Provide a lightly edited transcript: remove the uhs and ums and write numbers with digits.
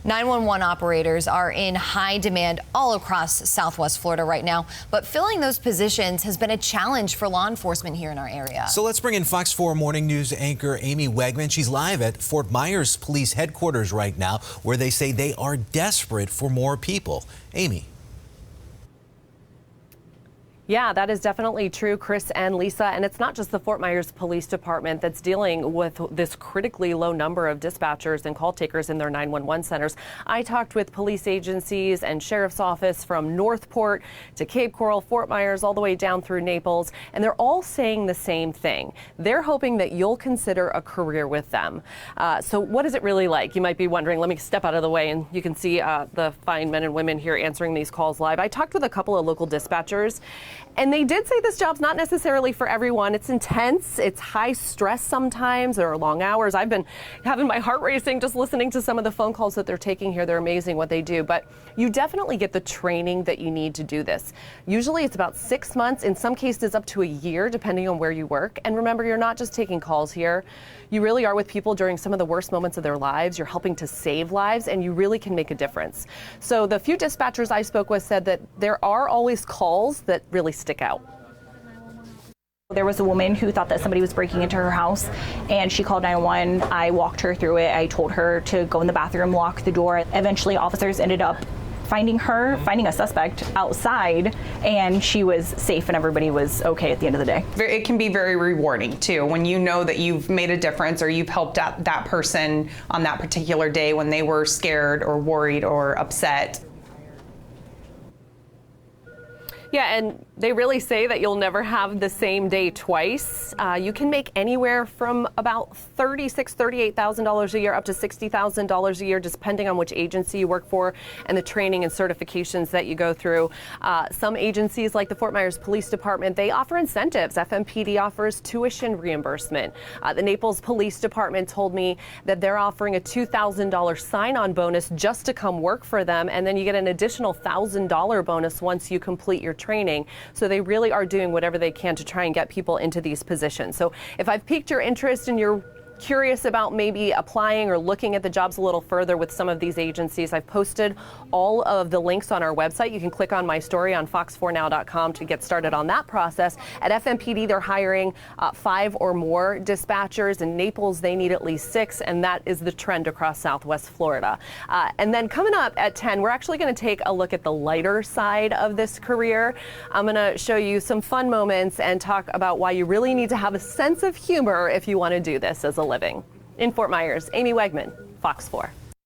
911 operators are in high demand all across Southwest Florida right now, but filling those positions has been a challenge for law enforcement here in our area. So let's bring in Fox 4 Morning News anchor Amy Wegman. She's live at Fort Myers Police Headquarters right now, where they say they are desperate for more people. Amy. Yeah, that is definitely true, Chris and Lisa. And it's not just the Fort Myers Police Department that's dealing with this critically low number of dispatchers and call takers in their 911 centers. I talked with police agencies and sheriff's office from Northport to Cape Coral, Fort Myers, all the way down through Naples, and they're all saying the same thing. They're hoping that you'll consider a career with them. So what is it really like? You might be wondering. Let me step out of the way and you can see the fine men and women here answering these calls live. I talked with a couple of local dispatchers, and they did say this job's not necessarily for everyone. It's intense. It's high stress sometimes. There are long hours. I've been having my heart racing just listening to some of the phone calls that they're taking here. They're amazing what they do. But you definitely get the training that you need to do this. Usually it's about 6 months, in some cases up to a year, depending on where you work. And remember, you're not just taking calls here. You really are with people during some of the worst moments of their lives. You're helping to save lives, and you really can make a difference. So the few dispatchers I spoke with said that there are always calls that really stick out. There was a woman who thought that somebody was breaking into her house, and she called 911. I walked her through it. I told her to go in the bathroom, lock the door. Eventually, officers ended up finding a suspect outside, and she was safe and everybody was okay at the end of the day. It can be very rewarding too when you know that you've made a difference or you've helped out that person on that particular day when they were scared or worried or upset. Yeah, and they really say that you'll never have the same day twice. You can make anywhere from about $38,000 a year up to $60,000 a year, depending on which agency you work for and the training and certifications that you go through. Some agencies, like the Fort Myers Police Department, they offer incentives. FMPD offers tuition reimbursement. The Naples Police Department told me that they're offering a $2,000 sign-on bonus just to come work for them, and then you get an additional $1,000 bonus once you complete your training. So they really are doing whatever they can to try and get people into these positions. So if I've piqued your interest and you're curious about maybe applying or looking at the jobs a little further with some of these agencies, I've posted all of the links on our website. You can click on my story on fox4now.com to get started on that process. At FMPD, they're hiring 5 or more dispatchers. In Naples, they need at least 6, and that is the trend across Southwest Florida. And then coming up at 10, we're actually going to take a look at the lighter side of this career. I'm going to show you some fun moments and talk about why you really need to have a sense of humor if you want to do this as a living. In Fort Myers, Amy Wegman, Fox 4.